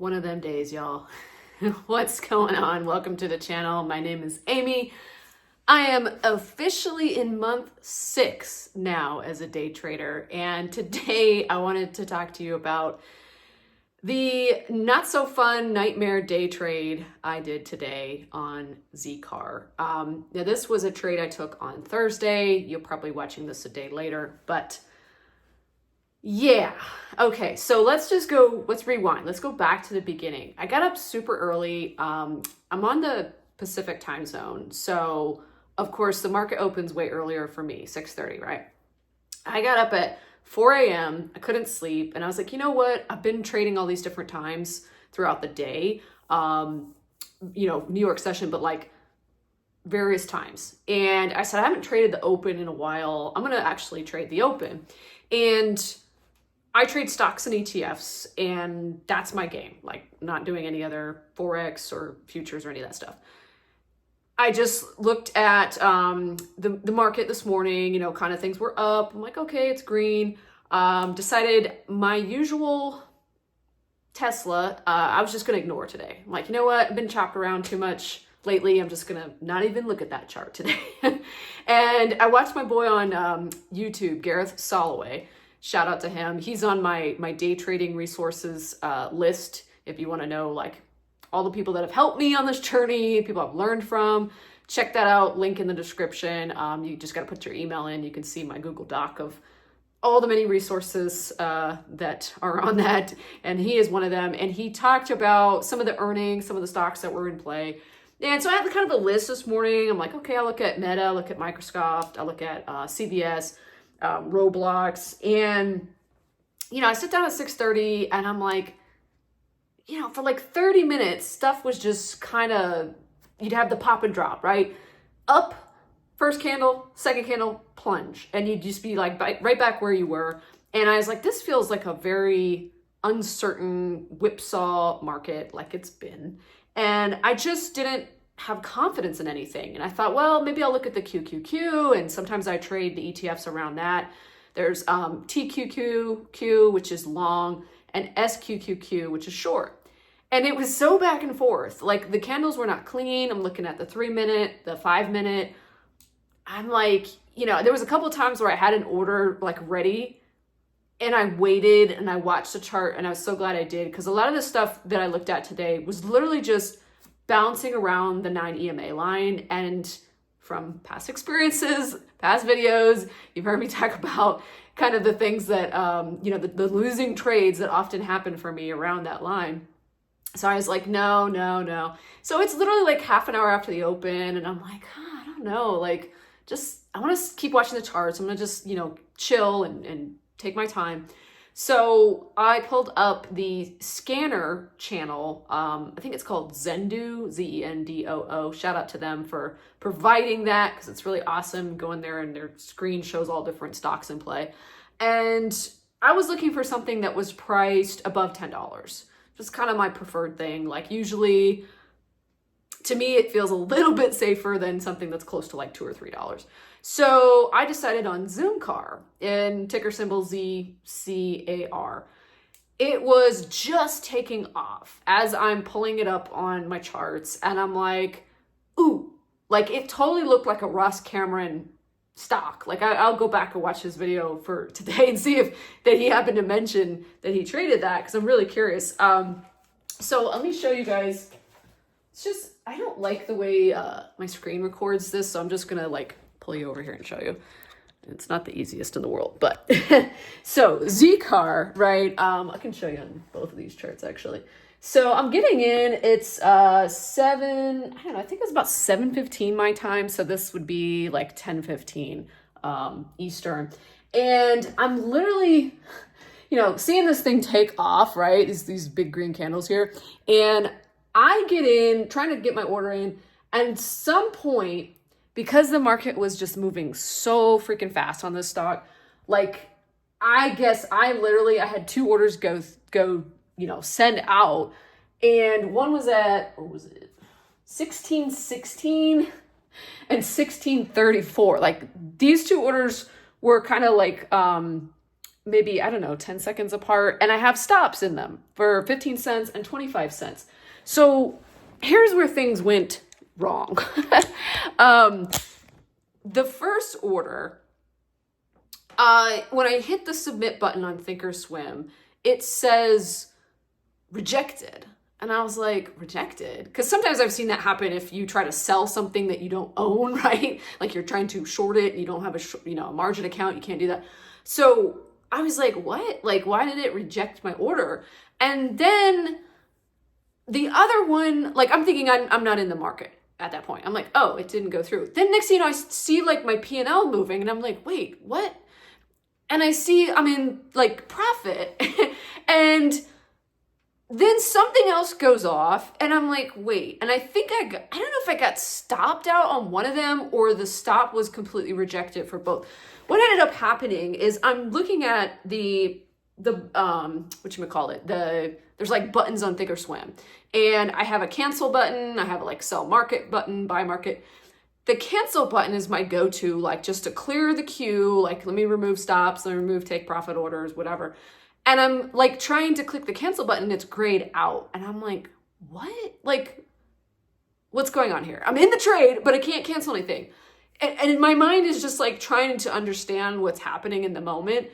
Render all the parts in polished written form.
One of them days, y'all. What's going on? Welcome to the channel. My name is Amy. I am officially in month 6 now as a day trader, and today I wanted to talk to you about the not so fun nightmare day trade I did today on Zcar. Now this was a trade I took on Thursday. You're probably watching this a day later, but yeah. Okay, so let's rewind. Let's go back to the beginning. I got up super early. I'm on the Pacific time zone. So of course the market opens way earlier for me, 6:30, right? I got up at 4 a.m. I couldn't sleep. And I was like, you know what? I've been trading all these different times throughout the day. New York session, but like various times. And I said, I haven't traded the open in a while. I'm going to actually trade the open. And I trade stocks and ETFs, and that's my game. Like, not doing any other Forex or futures or any of that stuff. I just looked at the market this morning, kind of things were up. I'm like, okay, it's green. Decided my usual Tesla, I was just going to ignore today. I'm like, you know what? I've been chopped around too much lately. I'm just going to not even look at that chart today. And I watched my boy on YouTube, Gareth Soloway. Shout out to him. He's on my day trading resources list. If you want to know like all the people that have helped me on this journey, people I've learned from, check that out. Link in the description. You just got to put your email in. You can see my Google Doc of all the many resources that are on that. And he is one of them. And he talked about some of the earnings, some of the stocks that were in play. And so I had kind of a list this morning. I'm like, okay, I'll look at Meta, look at Microsoft, I'll look at CVS, Roblox. And, I sit down at 6:30 and I'm like, for like 30 minutes, stuff was just kind of, you'd have the pop and drop, right? Up, first candle, second candle, plunge. And you'd just be like right back where you were. And I was like, this feels like a very uncertain whipsaw market like it's been. And I just didn't have confidence in anything. And I thought, well, maybe I'll look at the QQQ. And sometimes I trade the ETFs around that. There's TQQQ, which is long, and SQQQ, which is short. And it was so back and forth. Like the candles were not clean. I'm looking at the 3-minute, the 5-minute. I'm like, there was a couple of times where I had an order like ready and I waited and I watched the chart, and I was so glad I did, because a lot of the stuff that I looked at today was literally just bouncing around the 9 EMA line. And from past experiences, past videos, you've heard me talk about kind of the things that, the losing trades that often happen for me around that line. So I was like, no. So it's literally like half an hour after the open, and I'm like, I don't know, like, I want to keep watching the charts. I'm going to just, chill and take my time. So I pulled up the scanner channel. I think it's called Zendoo, Zendoo. Shout out to them for providing that, because it's really awesome. Go in there and their screen shows all different stocks in play. And I was looking for something that was priced above $10. Just kind of my preferred thing. Like usually, to me, it feels a little bit safer than something that's close to like $2 or $3. So I decided on Zoomcar, and ticker symbol ZCAR. It was just taking off as I'm pulling it up on my charts, and I'm like, ooh, like it totally looked like a Ross Cameron stock. Like I'll go back and watch his video for today and see if that he happened to mention that he traded that, because I'm really curious. So let me show you guys. It's just, I don't like the way my screen records this, so I'm just gonna like pull you over here and show you. It's not the easiest in the world, but so Zcar, right? I can show you on both of these charts actually. So I'm getting in, it's 7, I don't know, I think it's about 7:15 my time. So this would be like 10:15 Eastern. And I'm literally, seeing this thing take off, right? These big green candles here. And I get in, trying to get my order in, and at some point, because the market was just moving so freaking fast on this stock, like, I guess I had 2 orders go, send out. And one was at, what was it? 1616 and 1634. Like these 2 orders were kind of like, maybe, I don't know, 10 seconds apart, and I have stops in them for 15 cents and 25 cents. So here's where things went wrong. The first order, when I hit the submit button on Thinkorswim, it says rejected. And I was like, rejected? Because sometimes I've seen that happen if you try to sell something that you don't own, right? Like you're trying to short it and you don't have a margin account, you can't do that. So I was like, what? Like, why did it reject my order? And then the other one, like I'm thinking I'm not in the market at that point. I'm like, oh, it didn't go through. Then next thing you know, I see like my P&L moving and I'm like, wait, what? And I see I'm in like profit and then something else goes off and I'm like, wait. And I think I don't know if I got stopped out on one of them or the stop was completely rejected for both. What ended up happening is I'm looking at the whatchamacallit, there's like buttons on Thinkorswim. And I have a cancel button, I have a like sell market button, buy market. The cancel button is my go-to, like just to clear the queue, like let me remove stops, let me remove take profit orders, whatever. And I'm like trying to click the cancel button, it's grayed out. And I'm like, what? Like, what's going on here? I'm in the trade, but I can't cancel anything. And my mind is just like trying to understand what's happening in the moment.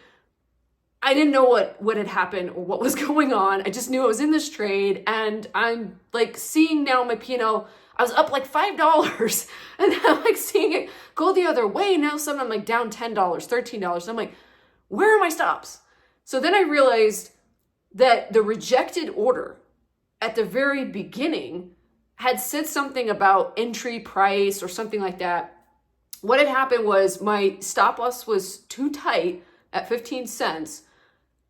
I didn't know what had happened or what was going on. I just knew I was in this trade and I'm like seeing now my P&L, I was up like $5 and I'm like seeing it go the other way. Now suddenly I'm like down $10, $13. And I'm like, where are my stops? So then I realized that the rejected order at the very beginning had said something about entry price or something like that. What had happened was my stop loss was too tight at 15 cents.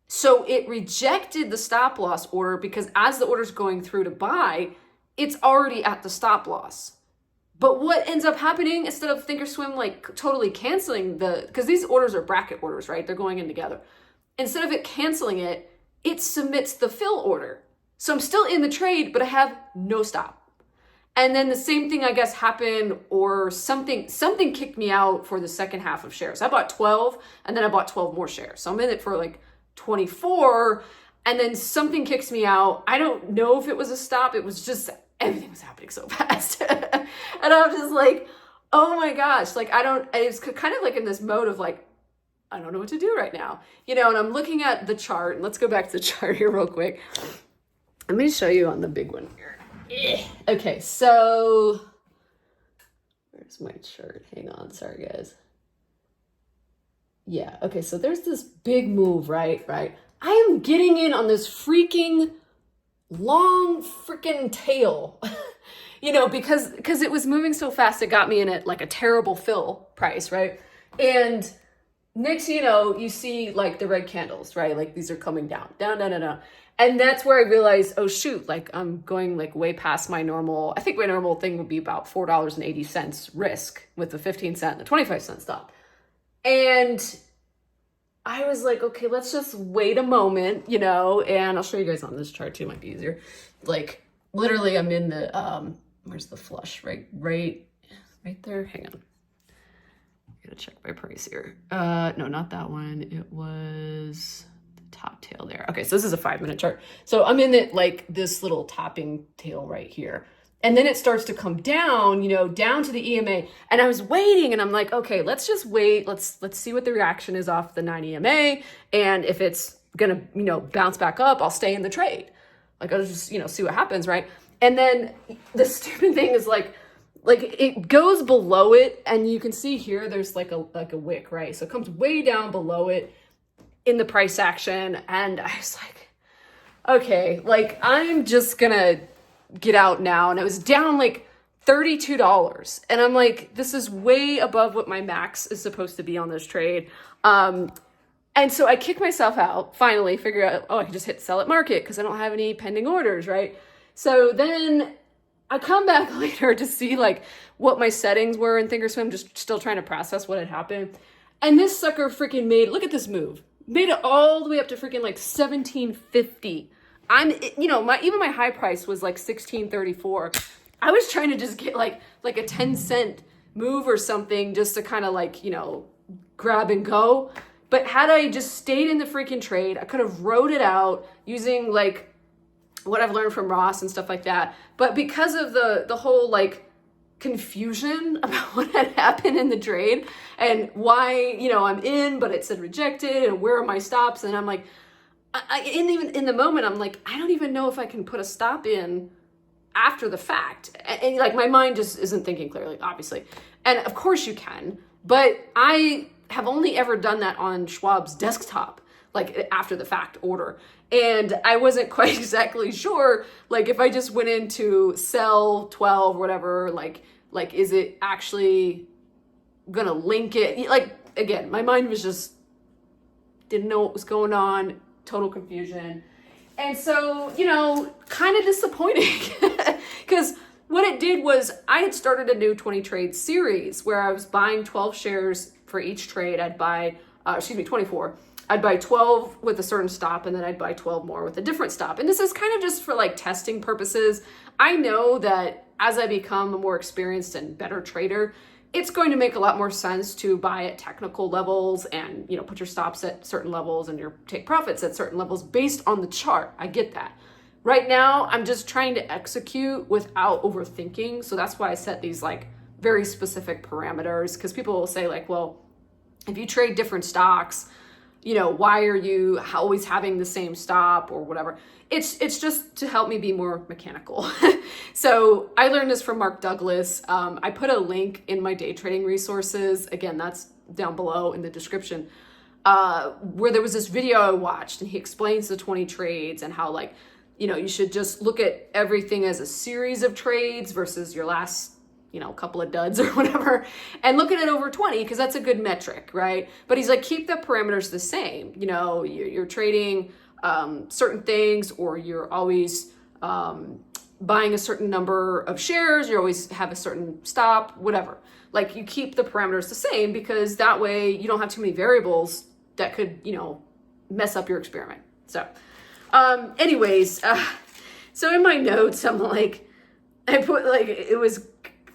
So it rejected the stop loss order because as the order's going through to buy, it's already at the stop loss. But what ends up happening, instead of Thinkorswim like totally canceling because these orders are bracket orders, right? They're going in together. Instead of it canceling it, it submits the fill order. So I'm still in the trade, but I have no stop. And then the same thing, I guess, happened or something kicked me out for the second half of shares. I bought 12 and then I bought 12 more shares. So I'm in it for like 24 and then something kicks me out. I don't know if it was a stop. It was just, everything was happening so fast. And I'm just like, oh my gosh. Like, it's kind of like in this mode of like, I don't know what to do right now. And I'm looking at the chart and let's go back to the chart here real quick. Let me show you on the big one here. Okay, so where's my chart? Hang on, sorry guys. Yeah, okay, so there's this big move, right? I am getting in on this freaking long freaking tail, because it was moving so fast, it got me in at like a terrible fill price, right? And next, you see like the red candles, right? Like these are coming down. And that's where I realized, oh shoot, like I'm going like way past my normal, I think my normal thing would be about $4.80 risk with the 15 cent and the 25 cent stop. And I was like, okay, let's just wait a moment, and I'll show you guys on this chart too, might be easier. Like literally I'm in the, where's the flush, right there, hang on. Gotta check my price here. No, not that one. It was the top tail there. Okay, so this is a 5-minute chart. So I'm in it like this little topping tail right here. And then it starts to come down, down to the EMA. And I was waiting and I'm like, okay, let's just wait. Let's see what the reaction is off the 9 EMA. And if it's gonna, bounce back up, I'll stay in the trade. Like I'll just, see what happens, right? And then the stupid thing is like it goes below it and you can see here there's like a wick, right? So it comes way down below it in the price action and I was like, okay, like I'm just gonna get out now. And it was down like $32 and I'm like, this is way above what my max is supposed to be on this trade. And so I kick myself out, finally figure out, I can just hit sell at market because I don't have any pending orders, right? So then I come back later to see like what my settings were in Thinkorswim, just still trying to process what had happened. And this sucker freaking look at this move, made it all the way up to freaking like $17.50. Even my high price was like $16.34. I was trying to just get like a 10 cent move or something just to kind of like, grab and go. But had I just stayed in the freaking trade, I could have wrote it out using like what I've learned from Ross and stuff like that. But because of the whole like confusion about what had happened in the trade and why, you know, I'm in, but it said rejected, and where are my stops? And I'm like, even in the moment, I'm like, I don't even know if I can put a stop in after the fact. And like, my mind just isn't thinking clearly, obviously. And of course you can, but I have only ever done that on Schwab's desktop, like after the fact order. And I wasn't quite exactly sure, like if I just went into sell 12 or whatever, like is it actually gonna link it? Like, again, my mind was just, didn't know what was going on, total confusion. And so, you know, kind of disappointing because what it did was I had started a new 20 trade series where I was buying 12 shares for each trade. I'd buy, 24. I'd buy 12 with a certain stop, and then I'd buy 12 more with a different stop. And this is kind of just for like testing purposes. I know that as I become a more experienced and better trader, it's going to make a lot more sense to buy at technical levels and, you know, put your stops at certain levels and your take profits at certain levels based on the chart. I get that. Right now, I'm just trying to execute without overthinking. So that's why I set these like very specific parameters, because people will say like, well, if you trade different stocks, you know, why are you always having the same stop or whatever? It's just to help me be more mechanical. So I learned this from Mark Douglas. I put a link in my day trading resources. Again, that's down below in the description, where there was this video I watched, and he explains the 20 trades and how, like, you know, you should just look at everything as a series of trades versus your last, you know, couple of duds or whatever, and look at it over 20, because that's a good metric, right? But he's like, keep the parameters the same. You know, you're trading certain things, or you're always buying a certain number of shares, you always have a certain stop, whatever. Like, you keep the parameters the same, because that way you don't have too many variables that could, you know, mess up your experiment. So anyways, so in my notes, I'm like, I put like,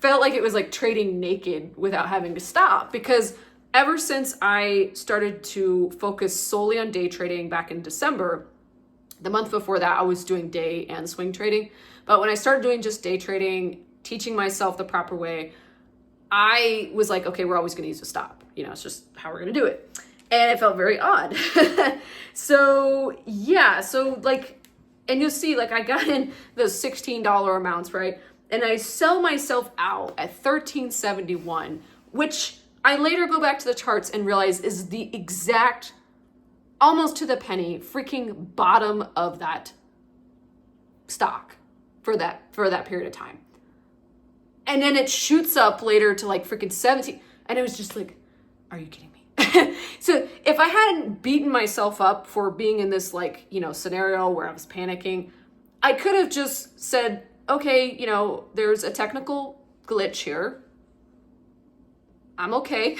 felt like it was like trading naked without having to stop, because ever since I started to focus solely on day trading back in December, the month before that I was doing day and swing trading. But when I started doing just day trading, teaching myself the proper way, I was like, okay, we're always going to use a stop. You know, it's just how we're going to do it. And it felt very odd. So yeah, so like, and you'll see, like, I got in those $16 amounts, right? And I sell myself out at $13.71, which I later go back to the charts and realize is the exact, almost to the penny, freaking bottom of that stock for that period of time. And then it shoots up later to like freaking 17. And it was just like, are you kidding me? So if I hadn't beaten myself up for being in this, like, you know, scenario where I was panicking, I could have just said, okay, you know, there's a technical glitch here. I'm okay.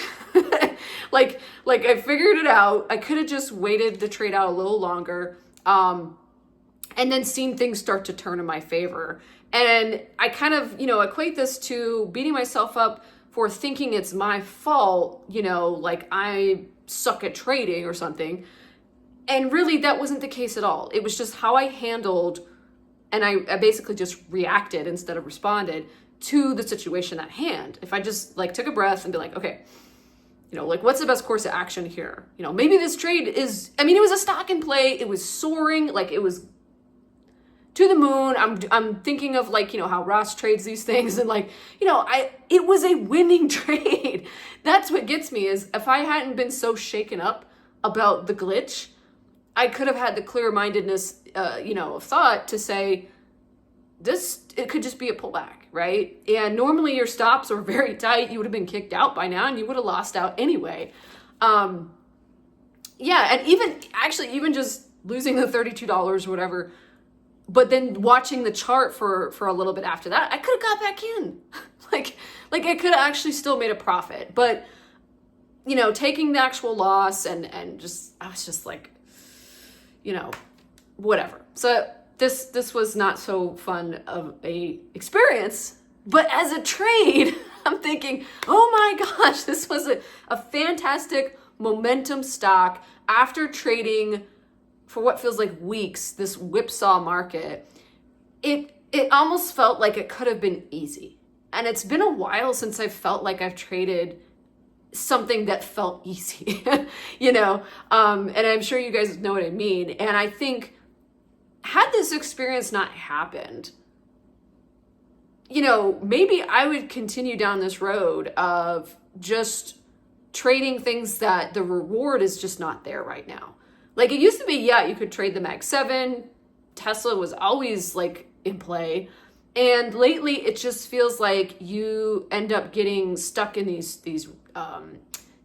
like I figured it out. I could have just waited the trade out a little longer, and then seen things start to turn in my favor. And I kind of, you know, equate this to beating myself up for thinking it's my fault, you know, like I suck at trading or something. And really, that wasn't the case at all. It was just how I handled, and I basically just reacted instead of responded to the situation at hand. If I just like took a breath and be like, okay, you know, like, what's the best course of action here? You know, maybe this trade is, I mean, it was a stock in play. It was soaring, like it was to the moon. I'm thinking of, like, you know, how Ross trades these things, and like, you know, it was a winning trade. That's what gets me, is if I hadn't been so shaken up about the glitch, I could have had the clear-mindedness, you know, of thought to say, it could just be a pullback, right? And normally your stops are very tight. You would have been kicked out by now, and you would have lost out anyway. Yeah, and even just losing the $32 or whatever, but then watching the chart for a little bit after that, I could have got back in. like I could have actually still made a profit. But, you know, taking the actual loss and just, I was just like, you know, whatever. So this was not so fun of a experience, but as a trade, I'm thinking, oh my gosh, this was a fantastic momentum stock after trading for what feels like weeks, this whipsaw market, it almost felt like it could have been easy. And it's been a while since I've felt like I've traded something that felt easy, you know? And I'm sure you guys know what I mean. And I think had this experience not happened, you know, maybe I would continue down this road of just trading things that the reward is just not there right now. Like it used to be, yeah, you could trade the Mag 7. Tesla was always like in play. And lately it just feels like you end up getting stuck in these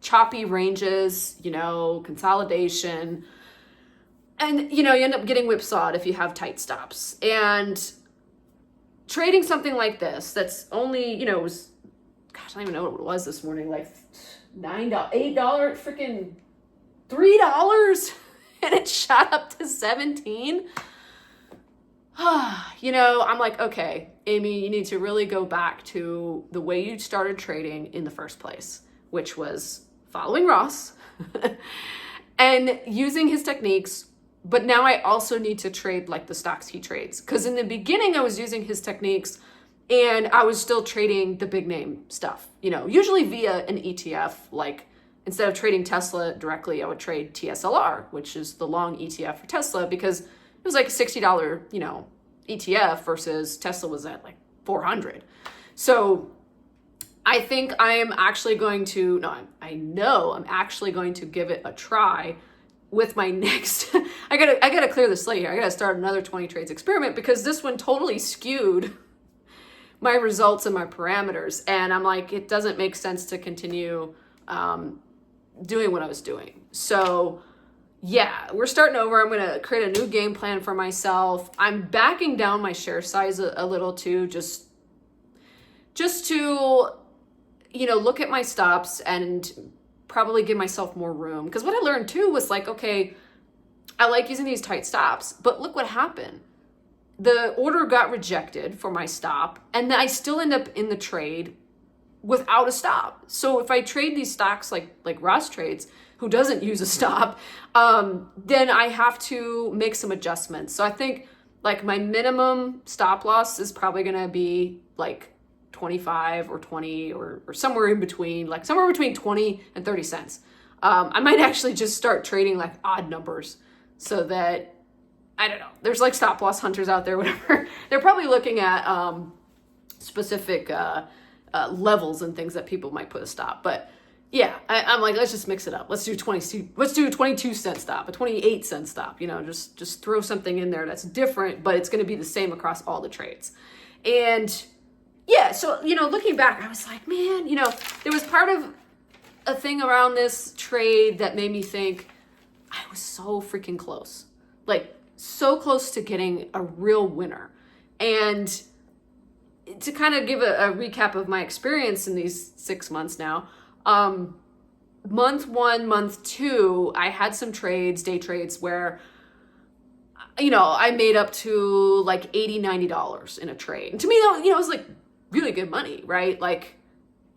choppy ranges, you know, consolidation. And, you know, you end up getting whipsawed if you have tight stops. And trading something like this, that's only, you know, it was, gosh, I don't even know what it was this morning, like $9, $8, freaking $3. And it shot up to 17. You know, I'm like, okay, Amy, you need to really go back to the way you started trading in the first place, which was following Ross and using his techniques. But now I also need to trade like the stocks he trades. Because in the beginning, I was using his techniques and I was still trading the big name stuff, you know, usually via an ETF. Like instead of trading Tesla directly, I would trade TSLR, which is the long ETF for Tesla, because it was like a $60, you know, ETF versus Tesla was at like 400. So I think I am actually going to, I know I'm actually going to give it a try with my next, I gotta clear the slate here. I gotta start another 20 trades experiment because this one totally skewed my results and my parameters. And I'm like, it doesn't make sense to continue doing what I was doing. So yeah, we're starting over. I'm going to create a new game plan for myself. I'm backing down my share size a little too, just to, you know, look at my stops and probably give myself more room. Because what I learned too was like, okay, I like using these tight stops, but look what happened. The order got rejected for my stop, and then I still end up in the trade without a stop. So if I trade these stocks like Ross trades, who doesn't use a stop, then I have to make some adjustments. So I think like my minimum stop loss is probably gonna be like 25 or 20 or somewhere in between, like somewhere between 20 and 30 cents. I might actually just start trading like odd numbers so that, I don't know, there's like stop loss hunters out there, whatever. They're probably looking at specific levels and things that people might put a stop. But yeah, I'm like, let's just mix it up. Let's do a 22 cent stop, a 28 cent stop, you know, just throw something in there that's different, but it's going to be the same across all the trades. And yeah, so, you know, looking back, I was like, man, you know, there was part of a thing around this trade that made me think I was so freaking close, like so close to getting a real winner. And to kind of give a recap of my experience in these 6 months now, month 1, month 2, I had some trades, day trades, where, you know, I made up to like $80, $90 in a trade. And to me, you know, it was like really good money, right? Like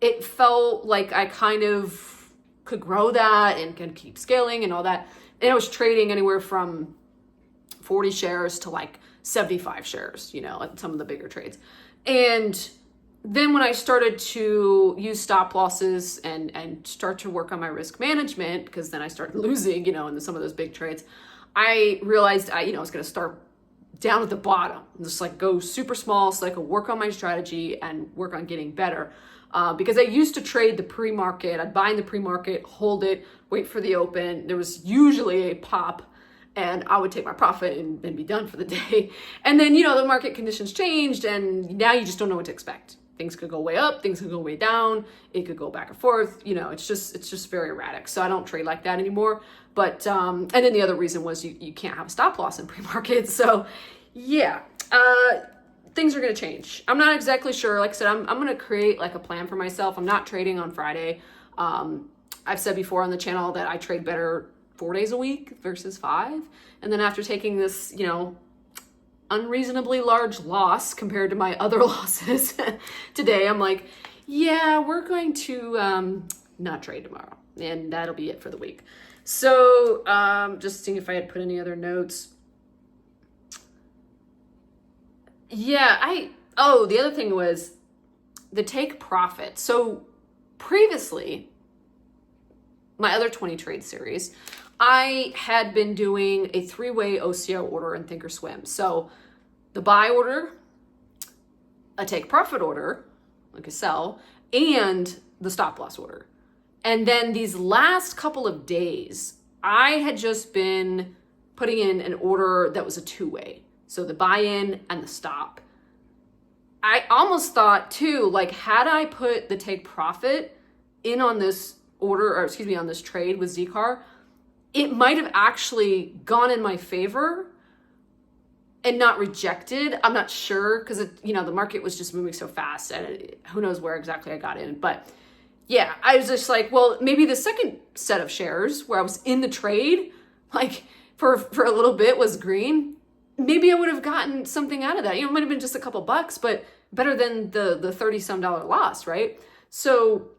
it felt like I kind of could grow that and can keep scaling and all that. And I was trading anywhere from 40 shares to like 75 shares, you know, at some of the bigger trades. And then when I started to use stop losses and start to work on my risk management, because then I started losing, you know, in some of those big trades, I realized I was going to start down at the bottom and just like go super small so I could work on my strategy and work on getting better. Because I used to trade the pre-market. I'd buy in the pre-market, hold it, wait for the open. There was usually a pop and I would take my profit and be done for the day. And then, you know, the market conditions changed and now you just don't know what to expect. Things could go way up, things could go way down, it could go back and forth, you know, it's just very erratic. So I don't trade like that anymore. But, and then the other reason was you can't have a stop loss in pre-market. So yeah, things are going to change. I'm not exactly sure. Like I said, I'm going to create like a plan for myself. I'm not trading on Friday. I've said before on the channel that I trade better 4 days a week versus 5. And then after taking this, you know, unreasonably large loss compared to my other losses today, I'm like, yeah, we're going to not trade tomorrow. and that'll be it for the week. So just seeing if I had put any other notes. Yeah, the other thing was the take profit. So previously, my other 20 trade series, I had been doing a 3-way OCO order in Thinkorswim. So the buy order, a take profit order, like a sell, and the stop loss order. And then these last couple of days, I had just been putting in an order that was a 2-way. So the buy-in and the stop. I almost thought too, like had I put the take profit in on this order, or excuse me, on this trade with Zcar, it might have actually gone in my favor and not rejected. I'm not sure because the market was just moving so fast and who knows where exactly I got in. But yeah, I was just like, well, maybe the second set of shares where I was in the trade, like for a little bit was green. Maybe I would have gotten something out of that. It might have been just a couple bucks, but better than the $30-some loss, right? So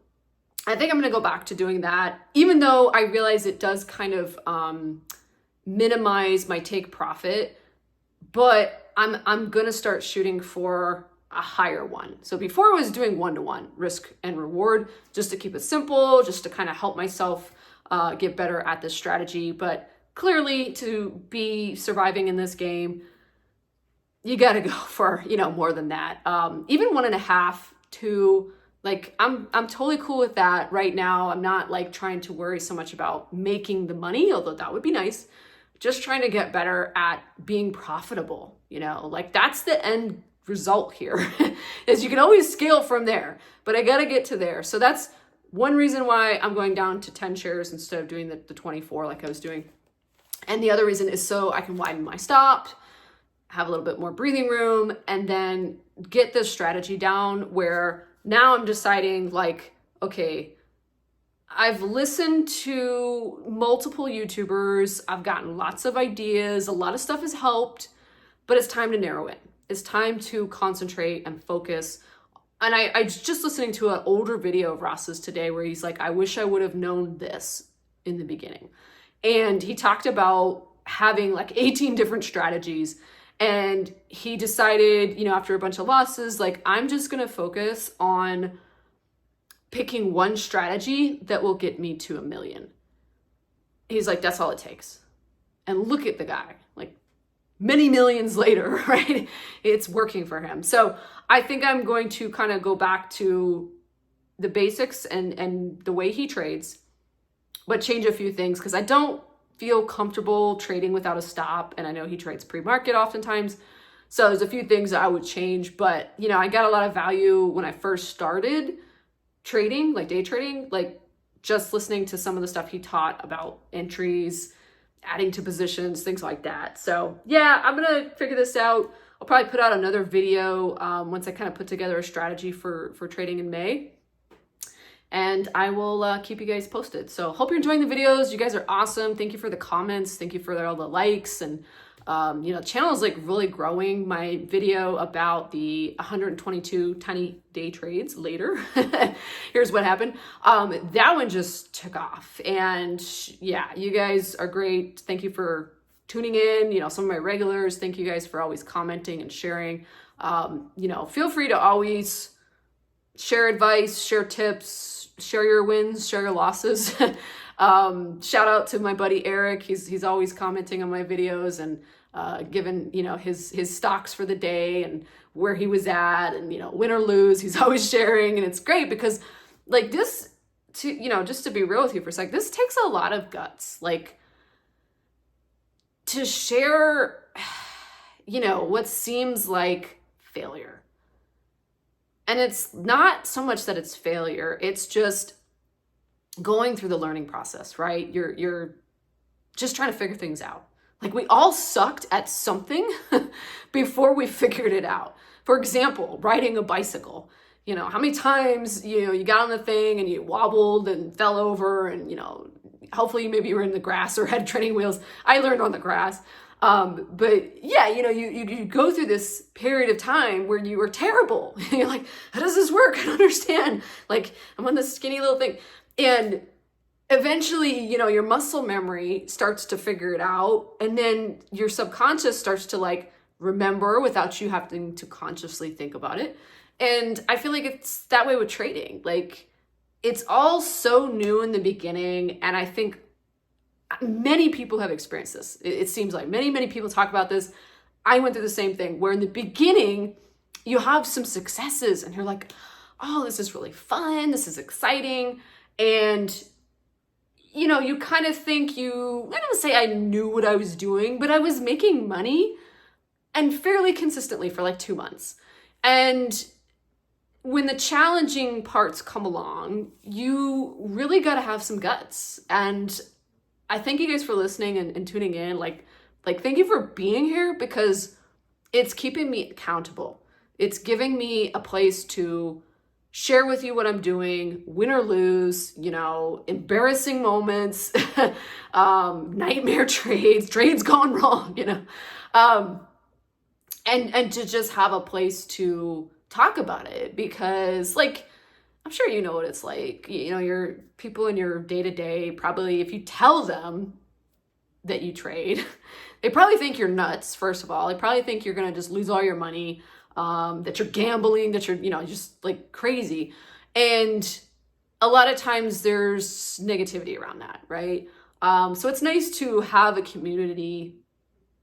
I think I'm going to go back to doing that, even though I realize it does kind of minimize my take profit, but I'm going to start shooting for a higher one. So before I was doing 1-to-1 risk and reward, just to keep it simple, just to kind of help myself get better at this strategy. But clearly to be surviving in this game, you got to go for, more than that. Even 1.5, 2, like I'm totally cool with that right now. I'm not like trying to worry so much about making the money, although that would be nice. Just trying to get better at being profitable, like that's the end result here is you can always scale from there, but I got to get to there. So that's one reason why I'm going down to 10 shares instead of doing the 24 like I was doing. And the other reason is so I can widen my stop, have a little bit more breathing room, and then get this strategy down where now I'm deciding like, okay, I've listened to multiple YouTubers. I've gotten lots of ideas. A lot of stuff has helped, but it's time to narrow in. It's time to concentrate and focus. And I just listening to an older video of Ross's today where he's like, I wish I would have known this in the beginning. And he talked about having like 18 different strategies. And he decided, after a bunch of losses, like, I'm just going to focus on picking one strategy that will get me to 1 million. He's like, that's all it takes. And look at the guy, like many millions later, right? It's working for him. So I think I'm going to kind of go back to the basics and the way he trades, but change a few things because I don't feel comfortable trading without a stop. And I know he trades pre-market oftentimes. So there's a few things that I would change, but I got a lot of value when I first started trading, like day trading, like just listening to some of the stuff he taught about entries, adding to positions, things like that. So yeah, I'm going to figure this out. I'll probably put out another video once I kind of put together a strategy for trading in May. And I will keep you guys posted. So hope you're enjoying the videos. You guys are awesome. Thank you for the comments. Thank you for all the likes. And, the channel is like really growing. My video about the 122 tiny day trades later. Here's what happened. That one just took off. And yeah, you guys are great. Thank you for tuning in. Some of my regulars, thank you guys for always commenting and sharing. Feel free to always share advice, share tips, share your wins, share your losses. Shout out to my buddy Eric. He's always commenting on my videos and giving his stocks for the day and where he was at and win or lose. He's always sharing, and it's great because like this just to be real with you for a sec, this takes a lot of guts, like to share what seems like failure. And it's not so much that it's failure, it's just going through the learning process, right? You're just trying to figure things out. Like we all sucked at something before we figured it out. For example, riding a bicycle. How many times, you got on the thing and you wobbled and fell over and, hopefully maybe you were in the grass or had training wheels. I learned on the grass. But yeah, you go through this period of time where you were terrible. You're like, how does this work? I don't understand. Like I'm on this skinny little thing. And eventually, your muscle memory starts to figure it out. And then your subconscious starts to like remember without you having to consciously think about it. And I feel like it's that way with trading. Like, it's all so new in the beginning. And I think many people have experienced this. It seems like many people talk about this. I went through the same thing where in the beginning, you have some successes and you're like, oh, this is really fun. This is exciting. And you kind of think I don't say I knew what I was doing, but I was making money and fairly consistently for like 2 months. And when the challenging parts come along, you really got to have some guts. And I thank you guys for listening and tuning in. Like, thank you for being here, because it's keeping me accountable. It's giving me a place to share with you what I'm doing, win or lose, embarrassing moments, nightmare trades gone wrong, and to just have a place to talk about it, because like, I'm sure you know what it's like. Your people in your day-to-day, probably if you tell them that you trade, they probably think you're nuts, first of all. They probably think you're going to just lose all your money, that you're gambling, that you're, just like crazy. And a lot of times there's negativity around that, right? So it's nice to have a community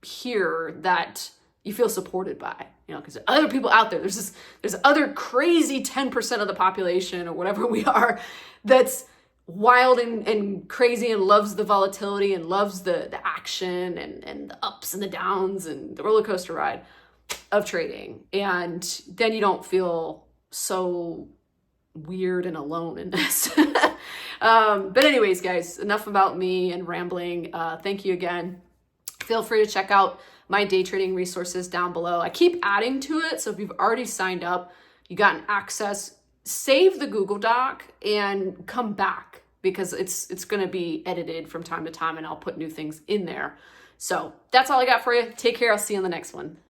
here that you feel supported by, because there are other people out there. There's other crazy 10% of the population or whatever we are that's wild and crazy and loves the volatility and loves the action and the ups and the downs and the roller coaster ride of trading. And then you don't feel so weird and alone in this. But anyways, guys, enough about me and rambling. Thank you again. Feel free to check out my day trading resources down below. I keep adding to it. So if you've already signed up, you got access, save the Google Doc and come back, because it's going to be edited from time to time and I'll put new things in there. So that's all I got for you. Take care. I'll see you on the next one.